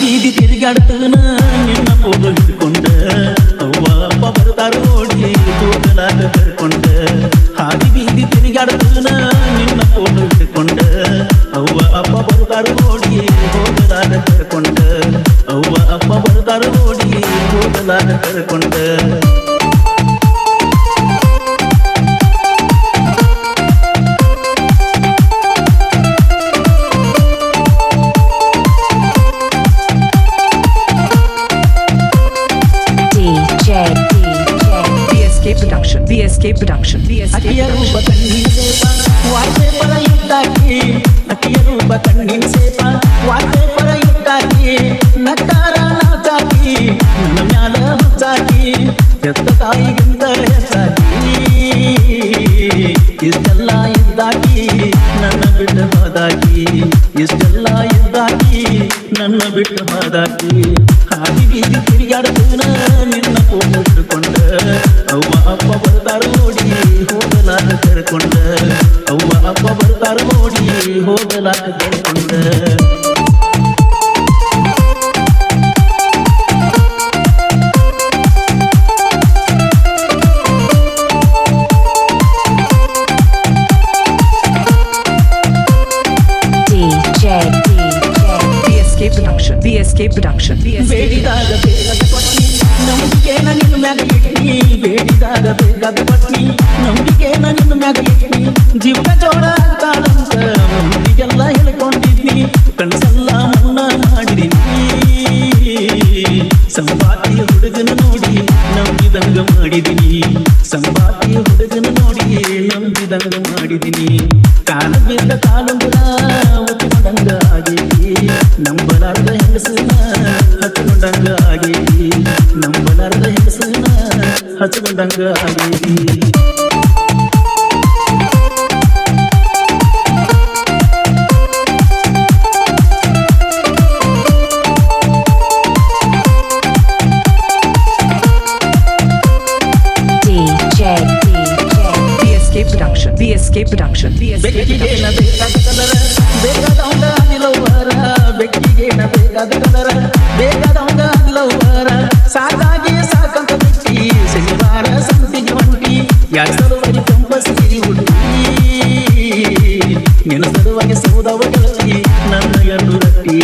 ಬೀದಿ ತಿರುಗಾಡ್ತನ ನಿನ್ನ ಫೋಟೋ ಹಿಡ್ಕೊಂಡ ಅವ್ವ ಅಪ್ಪ ಬರ್ತಾರ ನೋಡಿ ಹೋಗಲಾಗ ಕರ್ಕೊಂಡ ಹಾದಿ ಬೀದಿ ತಿರುಗಾಡ್ತನ ನಿನ್ನ ಫೋಟೋ ಹಿಡ್ಕೊಂಡ ಅವ್ವ ಅಪ್ಪ ಬರ್ತಾರ ನೋಡಿ ಹೋಗಲಾಗ ಕರ್ಕೊಂಡ ಅವ್ವ ಅಪ್ಪ ಬರ್ತಾರ ನೋಡಿ ಹೋಗಲಾಗ ಕರ್ಕೊಂಡ VSK Production. ಅಕ್ಕಿಯ ರೂಪ ಕಣ್ಣಿನ ಸೇಪ ವಾಲ್ಪೇಪರ ಇಟ್ಟಾಕಿ ಅಕ್ಕಿಯ ರೂಪ ಕಣ್ಣಿನ ಸೇಪ ವಾಲ್ಪೇಪರ ಇಟ್ಟಾಕಿ ನಕ್ಕಾರ ನಾಚಾಕಿ ನನ್ನ ಮ್ಯಾಲ ಹುಚ್ಚಾಕಿ ಎತ್ತ ತಾಯಿಗಿಂತ ಹೆಚ್ಚಾಕಿ ಇಷ್ಟೆಲ್ಲ ಇದ್ದಾಕಿ ನನ್ನ ಬಿಟ್ಟು ಹೋದಾಕಿ ಇಷ್ಟೆಲ್ಲ ಇದ್ದಾಕಿ ನನ್ನ ಬಿಟ್ಟು ಹೋದಾಕಿ ಹಾದಿ ಬೀದಿ ತಿರುಗಾಡ್ತನ ನಿನ್ನ ಫೋಟೋ ಹಿಡ್ಕೊಂಡ ಅವ್ವ ಅಪ್ಪ ಬರ್ತಾರ ನೋಡಿ ಹೋಗಲಾಗ ಕರ್ಕೊಂಡ ಅವ್ವ ಅಪ್ಪ ಬರ್ತಾರ ನೋಡಿ ಹೋಗಲಾಗ ಕರ್ಕೊಂಡ VSK Production. ಬೇಡಿದಾಗ ಬೇಕಾದ ಪಟ್ನಿ ನಂಬಿಕೆನ ನಿನ್ನ ಮ್ಯಾಗ ಇಟ್ನಿ ಬೇಡಿದಾಗ ಬೇಕಾದ ಪಟ್ನಿ ನಂಬಿಕೆನ ನಿನ್ನ ಮ್ಯಾಗ ಇಟ್ನಿ ಜೀವನ ಜೋಡ ಆಗ್ತಾಳಂತ ಮಂದಿಗೆಲ್ಲ ಹೇಳ್ಕೊಂಡಿದ್ನಿ ಕನಸೆಲ್ಲ ಮುನ್ನ ಮಾಡಿದೀನಿ ಸಂಪಾತಿಯ ಹುಡುಗನ ನೋಡಿ ನಂಬಿದಂಗ ಮಾಡಿದೀನಿ ಸಂಪಾತಿಯ ಹುಡುಗನ ನೋಡಿ ನಂಬಿದಂಗ ಮಾಡಿದೀನಿ ಕಾಲ ಬಿದ್ದ ಕಾಲುಂಗುರ ಒತ್ತಿಕೊಂಡಂಗ ಆಗೇತಿ ನಂಬಲಾರ್ದ ಹೆಂಗಸನ ಹಚ್ಕೊಂಡಂಗ ಆಗೇತಿ ನಂಬಲಾರ್ದ ಹೆಂಗಸನ ಹಚ್ಕೊಂಡಂಗ ಆಗೇತಿ VSK Production. ಬೆಕ್ಕಿಗೇನ ಬೇಕಾದ ಕಲರ ಬೇಕಾದವಂಗ ಅದಿಲವರ ಬೆಕ್ಕಿಗೇನ ಬೇಕಾದ ಕಲರ ಬೇಕಾದವಂಗ ಅದಿಲವರ ಸಾಕಾಗಿ ಸಾಕಂತ ಬಿಟ್ಟಿ ಶನಿವಾರ ಸಂತಿಗೆ ಹೊಂಟಿ ಯಾರ ಸಲುವಾಗಿ ಕಂಪಸಿರಿ ಹುಡುಗಿ ನಿನ್ನ ಸಲುವಾಗಿ ಸೌದವ ಗೆಳತಿ ನನ್ನ ಎರಡು ರಟ್ಟಿ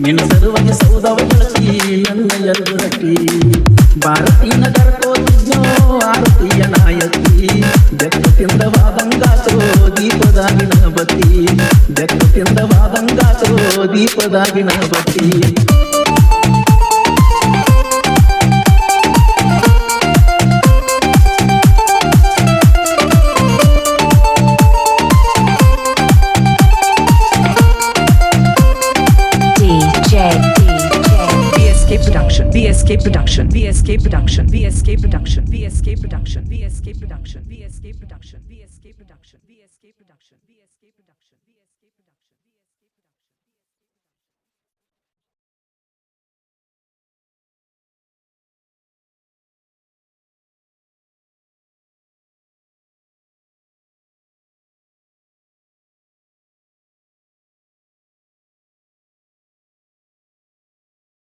ನಿನ್ನ ಸಲುವಾಗಿ ಸೌದವ ಗೆಳತಿ ನನ್ನ ಎರಡು ರಟ್ಟಿ ಭಾರತೀನ ಕರ್ಕೋತಿದ್ನೋ ಆರತಿಯ ನಾಯಕಿ ಬೆಕ್ಕ ತಿಂದವಾದಂಗಾತೋ ದೀಪದಾಗಿನ ಬತ್ತಿ ಬೆಕ್ಕ ತಿಂದವಾದಂಗಾತೋ ದೀಪದಾಗಿನ ಬತ್ತಿ VSK Production. VSK Production. VSK Production. VSK Production. VSK Production. VSK Production. VSK Production. VSK Production. VSK Production.